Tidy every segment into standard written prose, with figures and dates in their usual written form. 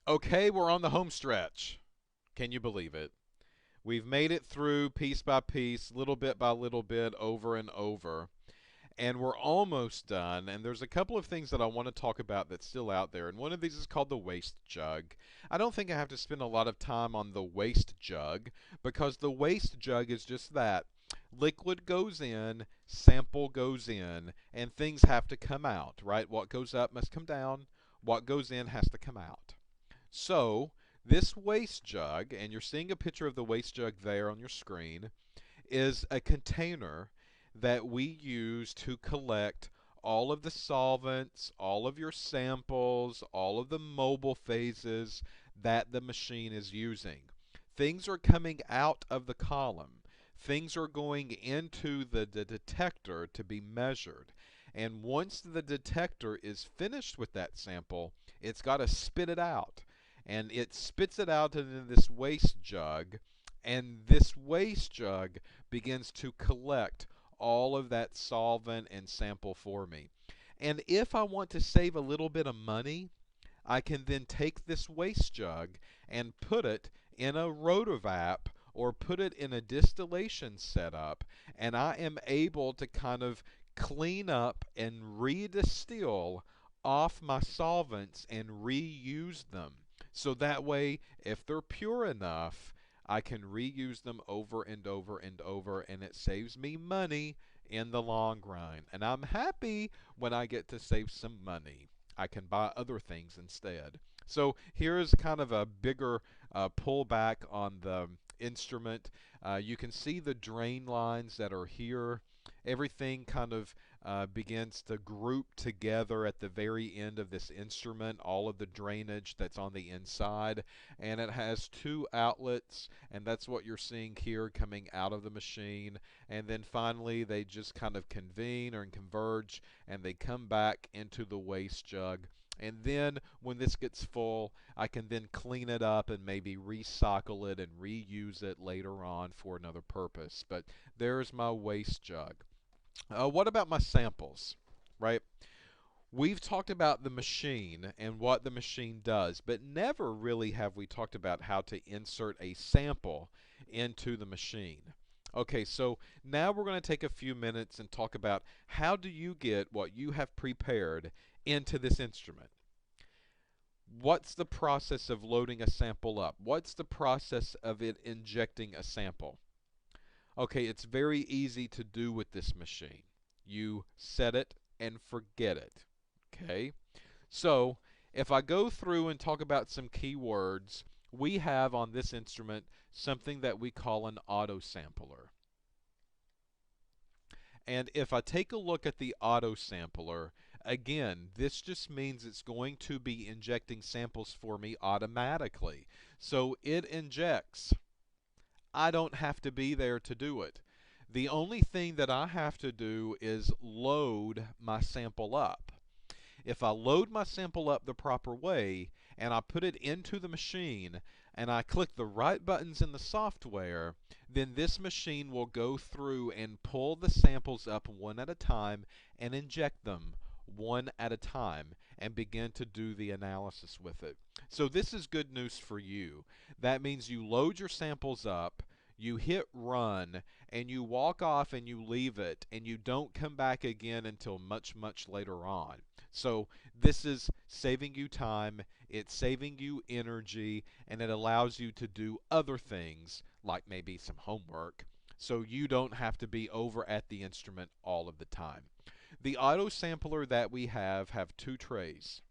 Okay, we're on the home stretch. Can you believe it? We've made it through piece by piece, little bit by little bit, over and over. And we're almost done. And there's a couple of things that I want to talk about that's still out there. And one of these is called the waste jug. I don't think I have to spend a lot of time on the waste jug because the waste jug is just that. Liquid goes in, sample goes in, and things have to come out, right? What goes up must come down. What goes in has to come out. So, this waste jug, and you're seeing a picture of the waste jug there on your screen, is a container that we use to collect all of the solvents, all of your samples, all of the mobile phases that the machine is using. Things are coming out of the column. Things are going into the detector to be measured. And once the detector is finished with that sample, it's got to spit it out. And it spits it out into this waste jug. And this waste jug begins to collect all of that solvent and sample for me. And if I want to save a little bit of money, I can then take this waste jug and put it in a rotovap or put it in a distillation setup, and I am able to kind of clean up and redistill off my solvents and reuse them. So that way, if they're pure enough, I can reuse them over and over and over, and it saves me money in the long run. And I'm happy when I get to save some money. I can buy other things instead. So here's kind of a bigger pullback on the instrument. You can see the drain lines that are here. Everything kind of begins to group together at the very end of this instrument, all of the drainage that's on the inside. And it has two outlets, and that's what you're seeing here coming out of the machine. And then finally, they just kind of convene or converge, and they come back into the waste jug. And then when this gets full, I can then clean it up and maybe recycle it and reuse it later on for another purpose. But there's my waste jug. What about my samples, right? We've talked about the machine and what the machine does, but never really have we talked about how to insert a sample into the machine. Okay, so now we're going to take a few minutes and talk about how do you get what you have prepared into this instrument. What's the process of loading a sample up? What's the process of it injecting a sample? Okay, it's very easy to do with this machine. You set it and forget it. Okay, so if I go through and talk about some keywords, we have on this instrument something that we call an autosampler. And if I take a look at the autosampler, again, this just means it's going to be injecting samples for me automatically. So it injects. I don't have to be there to do it. The only thing that I have to do is load my sample up. If I load my sample up the proper way and I put it into the machine and I click the right buttons in the software, then this machine will go through and pull the samples up one at a time and inject them one at a time and begin to do the analysis with it. So this is good news for you. That means you load your samples up, you hit run, and you walk off and you leave it, and you don't come back again until much, much later on. So this is saving you time, it's saving you energy, and it allows you to do other things, like maybe some homework, so you don't have to be over at the instrument all of the time. The auto sampler that we have two trays.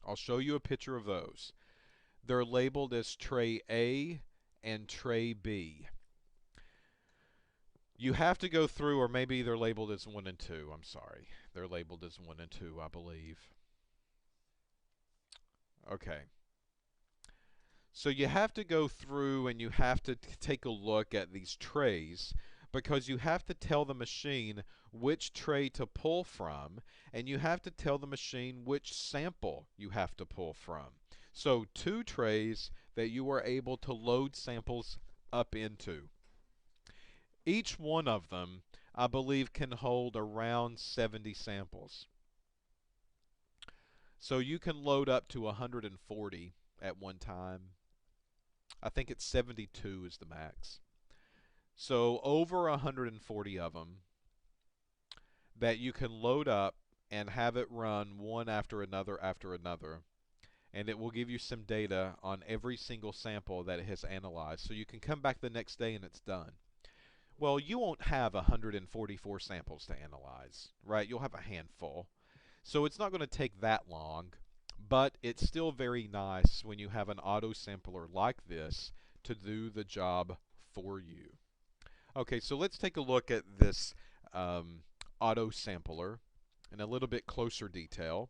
I'll show you a picture of those. They're labeled as tray A and tray B. You have to go through, or maybe they're labeled as 1 and 2. I'm sorry. They're labeled as 1 and 2, I believe. Okay. So you have to go through and you have to take a look at these trays because you have to tell the machine which tray to pull from, and you have to tell the machine which sample you have to pull from. So 2 trays that you are able to load samples up into. Each one of them, I believe, can hold around 70 samples. So you can load up to 140 at one time. I think it's 72 is the max. So over 140 of them that you can load up and have it run one after another after another. And it will give you some data on every single sample that it has analyzed. So you can come back the next day and it's done. Well, you won't have 144 samples to analyze, right? You'll have a handful. So it's not going to take that long, but it's still very nice when you have an autosampler like this to do the job for you. Okay, so let's take a look at this autosampler in a little bit closer detail.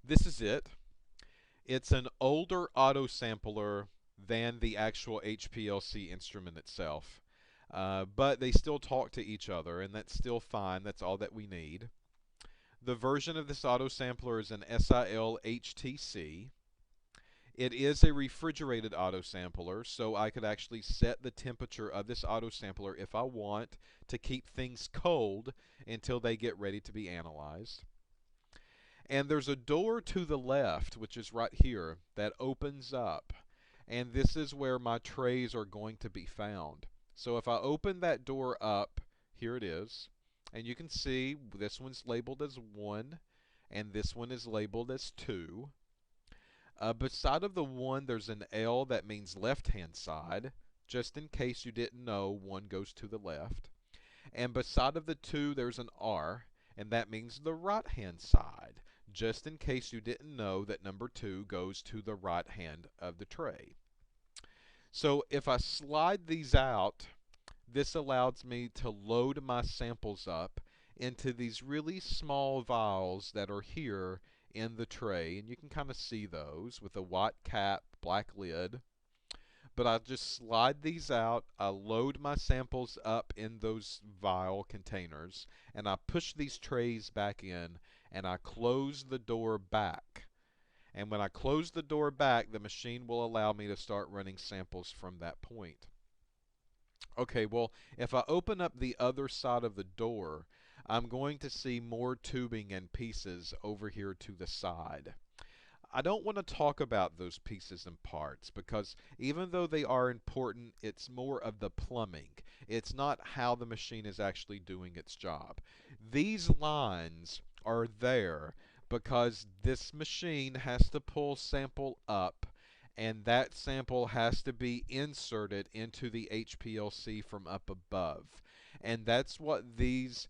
This is it. It's an older autosampler than the actual HPLC instrument itself. But they still talk to each other, and that's still fine. That's all that we need. The version of this autosampler is an SIL HTC. It is a refrigerated autosampler, so I could actually set the temperature of this autosampler if I want to keep things cold until they get ready to be analyzed. And there's a door to the left, which is right here, that opens up. And this is where my trays are going to be found. So if I open that door up, here it is. And you can see this one's labeled as 1, and this one is labeled as 2. Beside of the 1, there's an L that means left-hand side, just in case you didn't know 1 goes to the left. And beside of the 2, there's an R, and that means the right-hand side, just in case you didn't know that number 2 goes to the right hand of the tray. So if I slide these out, this allows me to load my samples up into these really small vials that are here in the tray, and you can kind of see those with a white cap, black lid. But I just slide these out, I load my samples up in those vial containers, and I push these trays back in, and I close the door back. And when I close the door back, the machine will allow me to start running samples from that point. Okay, well, if I open up the other side of the door, I'm going to see more tubing and pieces over here to the side. I don't want to talk about those pieces and parts because even though they are important, it's more of the plumbing. It's not how the machine is actually doing its job. These lines are there because this machine has to pull sample up, and that sample has to be inserted into the HPLC from up above. And that's what these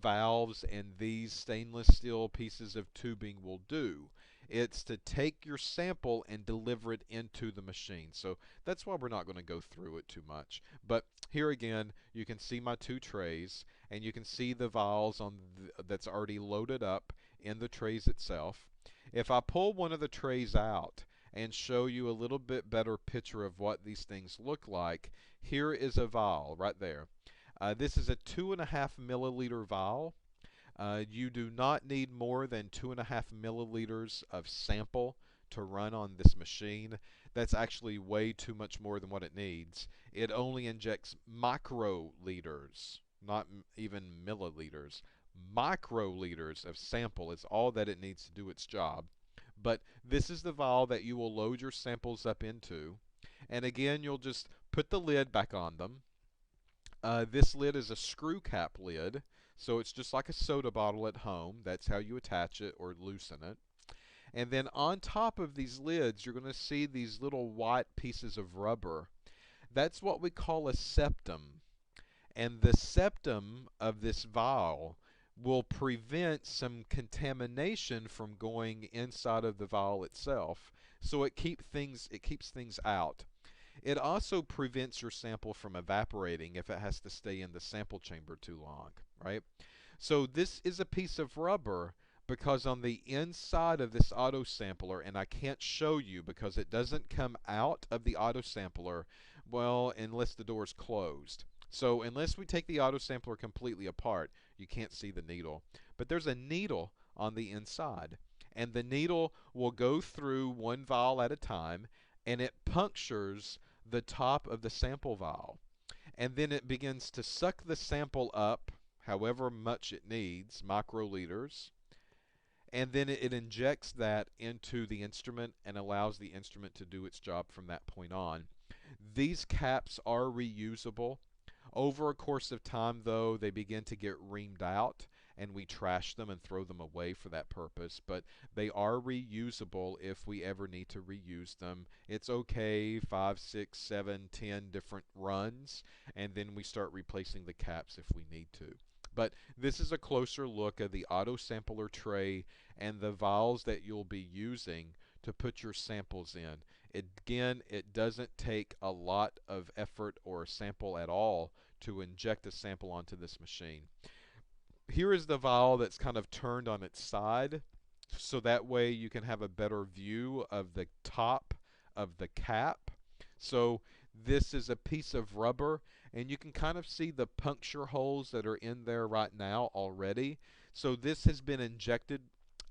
valves and these stainless steel pieces of tubing will do. It's to take your sample and deliver it into the machine. So that's why we're not going to go through it too much. But here again, you can see my 2 trays, and you can see the vials on that's already loaded up in the trays itself. If I pull one of the trays out and show you a little bit better picture of what these things look like, here is a vial right there. This is a 2.5 milliliter vial. You do not need more than 2.5 milliliters of sample to run on this machine. That's actually way too much more than what it needs. It only injects microliters, not even milliliters. Microliters of sample is all that it needs to do its job. But this is the vial that you will load your samples up into. And again, you'll just put the lid back on them. This lid is a screw cap lid, so it's just like a soda bottle at home. That's how you attach it or loosen it. And then on top of these lids, you're going to see these little white pieces of rubber. That's what we call a septum. And the septum of this vial will prevent some contamination from going inside of the vial itself, so it keeps things out. It also prevents your sample from evaporating if it has to stay in the sample chamber too long, right? So this is a piece of rubber because on the inside of this autosampler, and I can't show you because it doesn't come out of the autosampler, well, unless the door is closed. So unless we take the autosampler completely apart, you can't see the needle. But there's a needle on the inside, and the needle will go through one vial at a time, and it punctures the top of the sample vial. And then it begins to suck the sample up, however much it needs, microliters, and then it injects that into the instrument and allows the instrument to do its job from that point on. These caps are reusable. Over a course of time, though, they begin to get reamed out, and we trash them and throw them away for that purpose. But they are reusable if we ever need to reuse them. It's okay, 5, 6, 7, 10 different runs, and then we start replacing the caps if we need to. But this is a closer look at the Autosampler tray and the vials that you'll be using to put your samples in. Again, it doesn't take a lot of effort or sample at all to inject a sample onto this machine. Here is the vial that's kind of turned on its side, so that way you can have a better view of the top of the cap. So this is a piece of rubber, and you can kind of see the puncture holes that are in there right now already. So this has been injected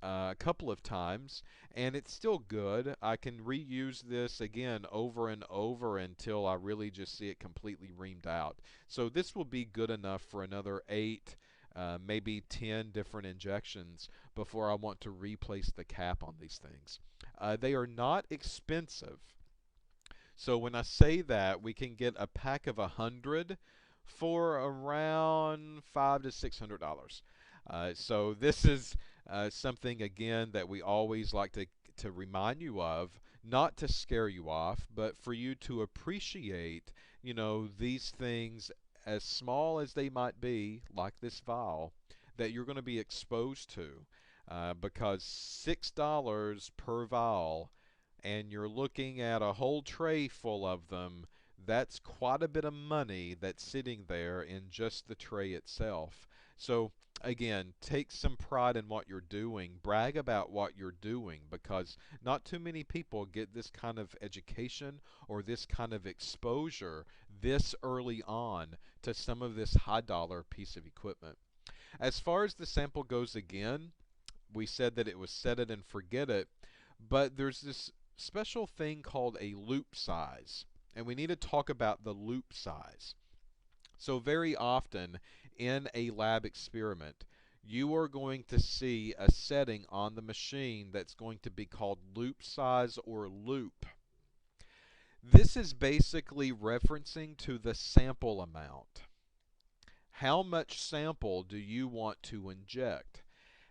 a couple of times, and it's still good. I can reuse this again over and over until I really just see it completely reamed out. So this will be good enough for another 8, maybe 10 different injections before I want to replace the cap on these things. They are not expensive. So when I say that, we can get a pack of 100 for around $500 to $600. So this is something, again, that we always like to remind you of, not to scare you off, but for you to appreciate, these things, as small as they might be, like this vial, that you're going to be exposed to, because $6 per vial, and you're looking at a whole tray full of them, that's quite a bit of money that's sitting there in just the tray itself. So again, take some pride in what you're doing. Brag about what you're doing, because not too many people get this kind of education or this kind of exposure this early on to some of this high dollar piece of equipment. As far as the sample goes, again, we said that it was set it and forget it, but there's this special thing called a loop size, and we need to talk about the loop size. So very often in a lab experiment, you are going to see a setting on the machine that's going to be called loop size or loop. This is basically referencing to the sample amount. How much sample do you want to inject?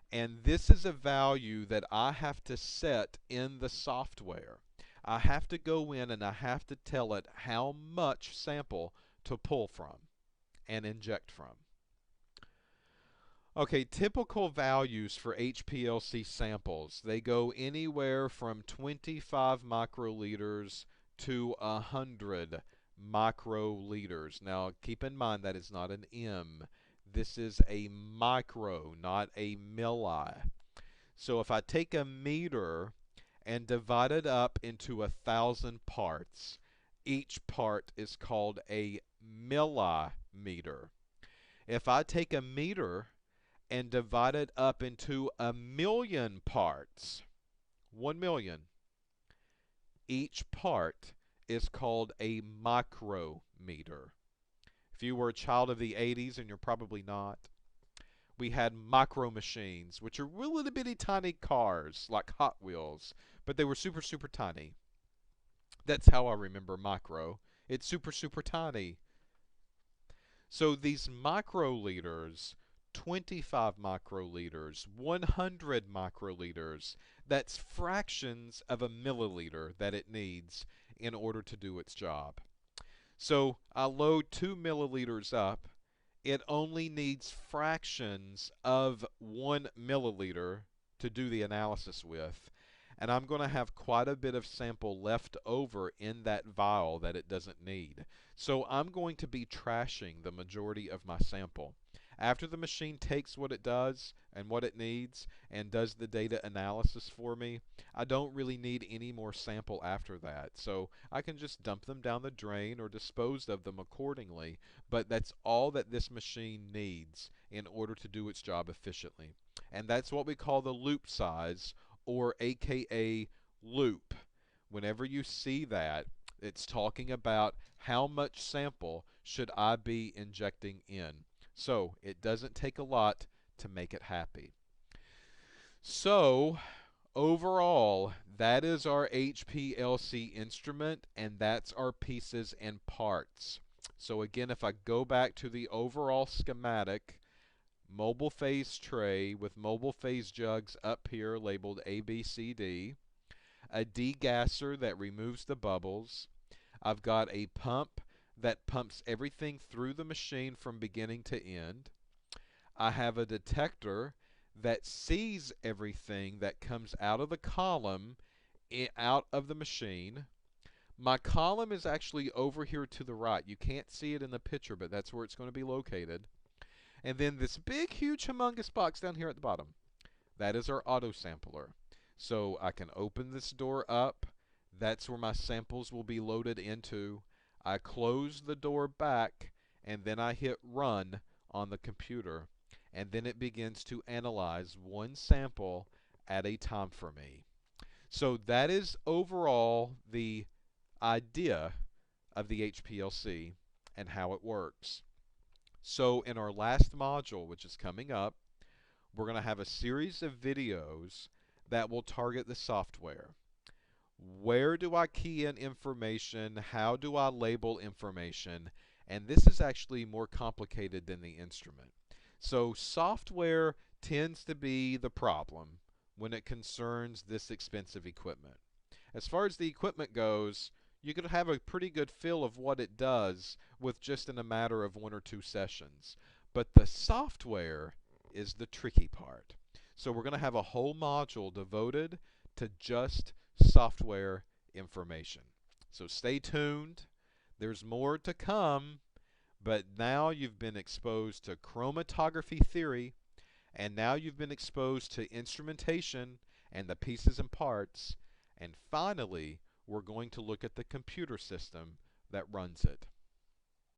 And this is a value that I have to set in the software. I have to go in and I have to tell it how much sample to pull from and inject from. Okay, typical values for Hplc samples, they go anywhere from 25 microliters to 100 microliters. Now keep in mind that is not an M. This is a micro, not a milli. So if I take a meter and divide it up into 1,000 parts, each part is called a millimeter. If I take a meter and divide it up into 1,000,000 parts, 1,000,000, each part is called a micrometer. If you were a child of the 80s, and you're probably not, we had micro machines, which are little bitty tiny cars like Hot Wheels, but they were super, super tiny. That's how I remember micro. It's super, super tiny. So these microliters, 25 microliters, 100 microliters, that's fractions of a milliliter that it needs in order to do its job. So I load 2 milliliters up. It only needs fractions of 1 milliliter to do the analysis with. And I'm going to have quite a bit of sample left over in that vial that it doesn't need. So I'm going to be trashing the majority of my sample. After the machine takes what it does and what it needs and does the data analysis for me, I don't really need any more sample after that. So I can just dump them down the drain or dispose of them accordingly, but that's all that this machine needs in order to do its job efficiently. And that's what we call the loop size, or AKA loop. Whenever you see that, it's talking about how much sample should I be injecting in. So it doesn't take a lot to make it happy. So, overall, that is our HPLC instrument, and that's our pieces and parts. So again, if I go back to the overall schematic, mobile phase tray with mobile phase jugs up here labeled A, B, C, D, a degasser that removes the bubbles. I've got a pump that pumps everything through the machine from beginning to end. I have a detector that sees everything that comes out of the column out of the machine. My column is actually over here to the right. You can't see it in the picture, but that's where it's going to be located. And then this big, huge, humongous box down here at the bottom, that is our Autosampler. So I can open this door up. That's where my samples will be loaded into. I close the door back, and then I hit run on the computer. And then it begins to analyze one sample at a time for me. So that is overall the idea of the HPLC and how it works. So in our last module, which is coming up, we're going to have a series of videos that will target the software. Where do I key in information? How do I label information? And this is actually more complicated than the instrument. So software tends to be the problem when it concerns this expensive equipment. As far as the equipment goes, you could have a pretty good feel of what it does with just in a matter of 1 or 2 sessions. But the software is the tricky part. So we're going to have a whole module devoted to just software information. So stay tuned. There's more to come, but now you've been exposed to chromatography theory, and now you've been exposed to instrumentation and the pieces and parts, and finally we're going to look at the computer system that runs it.